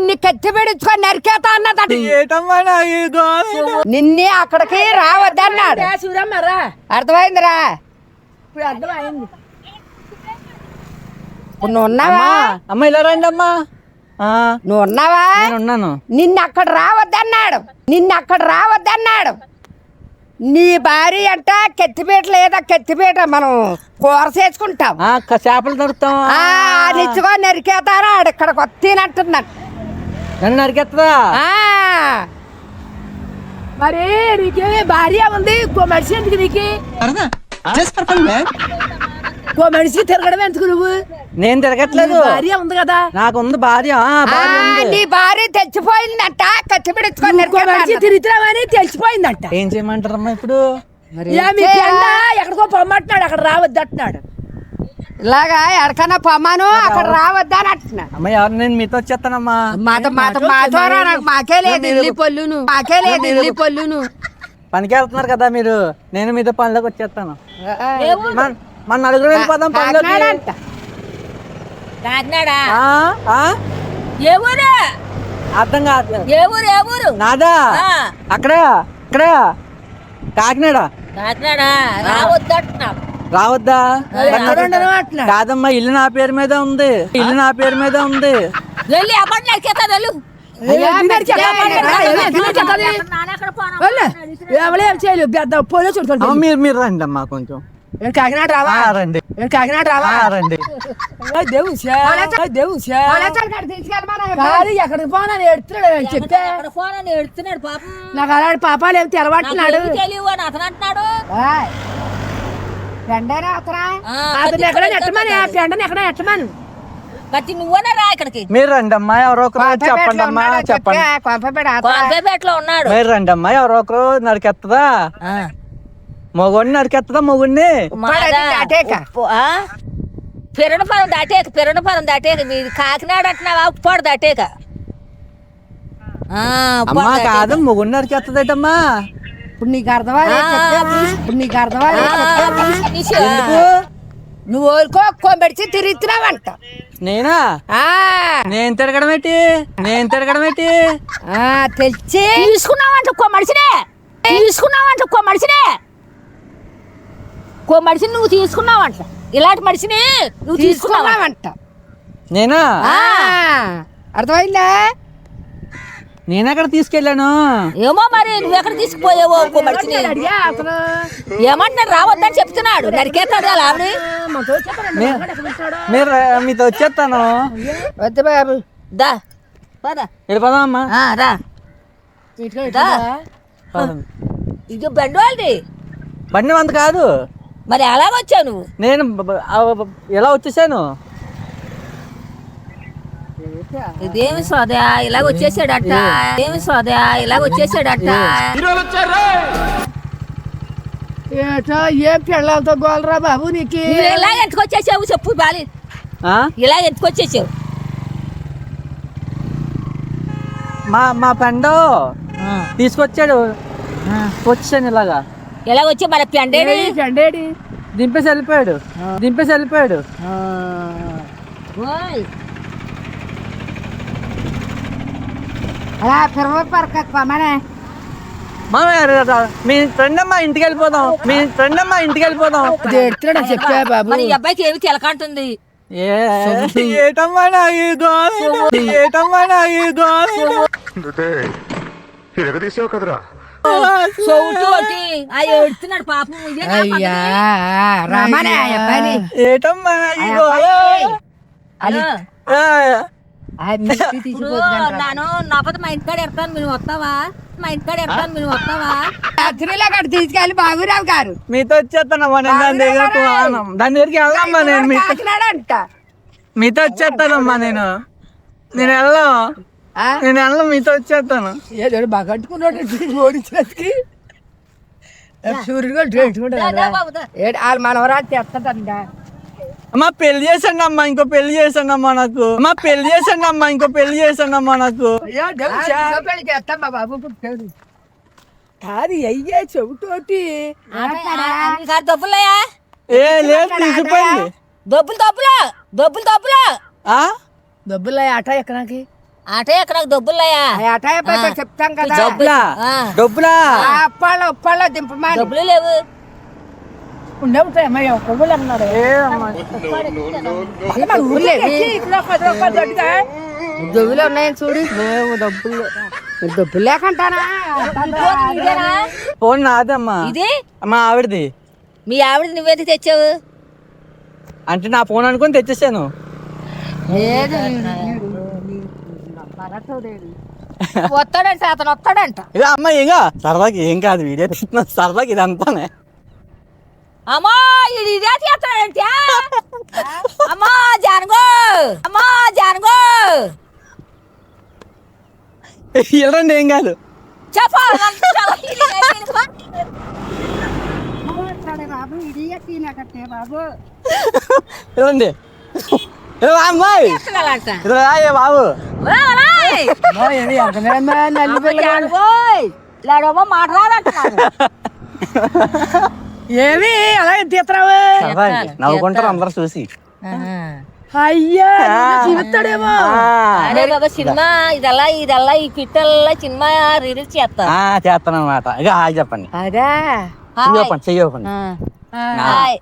నిన్ను కత్తి పెడుచుకొని నరికేతా అన్నదట. నిన్నే అక్కడికి రావద్దన్నాడు. అర్థమైందిరా? ఇప్పుడు నువ్వు ఉన్నావా? అమ్మ ఇలా రండి అమ్మా. నువ్వు ఉన్నావా? ఉన్నాను. నిన్ను అక్కడ రావద్దన్నాడు. నీ భార్య అంట కత్తిపేట లేదా కత్తిపేట మనం కూర చేసుకుంటాం, చేపలు దొరుకుతాం. నిచ్చుగా నరికేతారా ఇక్కడికి వస్తేనంటున్నాడు. నన్ను నరికేస్తుందా? మరి నీకే భార్య ఉంది, ఇంకో మనిషి ఎందుకు నీకు? ఇంకో మనిషి తిరగడం ఎందుకు నువ్వు? నేను తిరగట్లేదు, భార్య ఉంది కదా. నాకు ఉంది భార్య. నీ భార్య తెచ్చిపోయిందంట, కత్తి పెడుచుకొని తిరుగుతున్నామని తెలిసిపోయిందంట. ఏం చేయమంటారమ్మా ఇప్పుడు? ఎక్కడికో పొమ్మంటున్నాడు, అక్కడ రావద్దు అంటున్నాడు. ఇలాగా ఎక్కడికన్నా పొమ్మాను, అక్కడ రావద్దని అంటున్నాడు. అమ్మ ఎవరు? నేను మీతో వచ్చేస్తానమ్మా. మాకే లేదు ఇల్లు పొల్లును. పనికి వెళ్తున్నారు కదా మీరు, నేను మీతో పనిలోకి వచ్చేస్తాను. మన నలుగురు వెళ్ళిపోదాం పనిలోకి. అర్థం కాదు నాదా. అక్కడ కాకినాడ. రావద్దా? కాదమ్మా, ఇల్లు నా పేరు మీద ఉంది. మీరు రండి అమ్మా కొంచెం. కాకినాడ రావా? రండి. ఎక్కడికి పోనా ఎడుతున్నాడు చెప్తే నాకు అలాంటి పాపాలు ఏమి తెలవట్టున్నాడు. అతను ఎక్కడ నెట్టమని, ఆ పెండని ఎక్కడ నెట్టమని. మీరు రండి అమ్మా, ఎవరో ఒకరు చెప్పండి అమ్మా, చెప్పండి. ఉన్నాడు. మీరు రండి అమ్మా, ఎవరో ఒకరు నరికెత్తదా? మొగుడిని నరికెత్తదా? మొగుడిని పిరణపురం దాటేక మీది కాకినాడ అంటున్నావా? ఉప్పాడు దాటేక. అమ్మా కాదు, మొగుడిని నరికెత్తదేటమ్మా? ఇప్పుడు నీకు అర్థమయ్యా? నువ్వు ఓరుకో పెడిచి తిరుగుతున్నావంట. నేనా? నేను తిరగడం ఏంటి? తెచ్చి తీసుకున్నావంట ఇంకో మనిషిని నువ్వు తీసుకున్నావంట. ఇలాంటి మనిషిని నువ్వు తీసుకున్నావంట. నేనా? అర్థమైందా? నేనెక్కడ తీసుకెళ్ళాను? ఏమో మరి నువ్వు ఎక్కడ తీసుకుపోయావో ఇంకో మనిషిని. ఏమంటున్నాడు? రావద్దని చెప్తున్నాడు. నరికేస్తాడు అలా ఆవిడ. మీరు మీతో వచ్చేస్తాను. వద్దు బాబు, దా వెళ్ళిపోదాం అమ్మా. రా. ఇది బండి వాళ్ళది. బండి అంత కాదు. మరి అలాగొచ్చావు నువ్వు? నేను ఎలా వచ్చేసాను? ఇదేమి సోదా ఇలాగ వచ్చేసాడట. ఏం పిల్లలతో గోలరా బాబు నీకు? ఇలా ఎందుకు వచ్చేసావు చెప్పు బాలి. ఇలా ఎందుకు వచ్చేసావు? మా పెండో తీసుకొచ్చాడు, వచ్చాను ఇలాగా. ఇలా వచ్చి మన పెండేడి దింపేసి వెళ్ళిపోయాడు. అలా పిరవపరకమనే. మీ ఫ్రెండ్ అమ్మా ఇంటికి వెళ్ళిపోదాం. చెప్పా బాబు. మరి ఈ అబ్బాయికి ఏమి తెలకంటుంది? ఏటమ్మా కదరా ఎడుతున్నాడు పాపం. అయ్యా రమనే అబ్బాయి. ఏటమ్మా నాను నపద మా ఇంటికాడ ఎడతాను, మీరు వస్తావా? రాత్రిలో అక్కడ తీసుకెళ్ళి బాబురావు గారు మీతో వచ్చేస్తానమ్మా. నేను దాని దగ్గరికి వెళ్దామా? నేను మీతో వచ్చేస్తానమ్మా. నేను వెళ్ళను, మీతో వచ్చేస్తాను. ఏదో బాగా కట్టుకున్నాడు ఓడించినకి. సూర్యుడు వాళ్ళు మనవరాలు తెస్తాడంట. అమ్మా పెళ్లి చేసండి అమ్మా, ఇంకో పెళ్లి చేసండి అమ్మా నాకు. చేస్తాం బాబు. కాదు అయ్యా చెబుతోటి డబ్బులయా? లేదు తీసిపోయింది. డబ్బులు డబ్బులు ఆట ఎక్కడానికి అంటే ఇక్కడ నాకు డబ్బులున్నాయా అటాయ చెప్తాం కదా డబ్బులా ఆ. డబ్బులా ఉప్పాళ్ళ దింపమని డబ్బులు లేవు ఉండే ఉంటాయమ్మా కొవ్వులు అన్నారు మన ఊర్లో ఇక్కడ 10 రూపాయలు దొడ్డుగా డబ్బులు ఉన్నాయని చూడు డబ్బులు లేకంటానా ఇదేనా? ఫోన్ నాదమ్మా ఇది మా ఆవిడది. మీ ఆవిడ నువ్వెందుకు తెచ్చావు అంటే నా ఫోన్ అనుకుని తెచ్చేసాను. వస్తాడంట అతను వస్తాడంట ఇక అమ్మ ఇక సరదాకి ఏం కాదు వీడియో తీస్తున్నా సరదాకి ఇది అంతానే. అమ్మా ఇది ఇదే చేస్తాడంటే అమ్మా జానగో అమ్మా జానగో వెళ్ళండి ఏం కాదు. వెళ్ళండి అమ్మాయి ఏ బాబు లేడమ్మా మాట్లాడాలంటున్నాను ఏమి అలా తీస్తున్నావు సరదాకి నవ్వుకుంటారు అందరు చూసి. అయ్యా జీవితాడేమో అరే బాబా సినిమా ఇదల్లా ఈ పిట్టల్లా సినిమా రిలీజ్ చేస్తా చేస్తాను అనమాట. ఇక హాయ్ చెప్పండి. అదా చెయ్యకండి చెయ్యకండి. హాయ్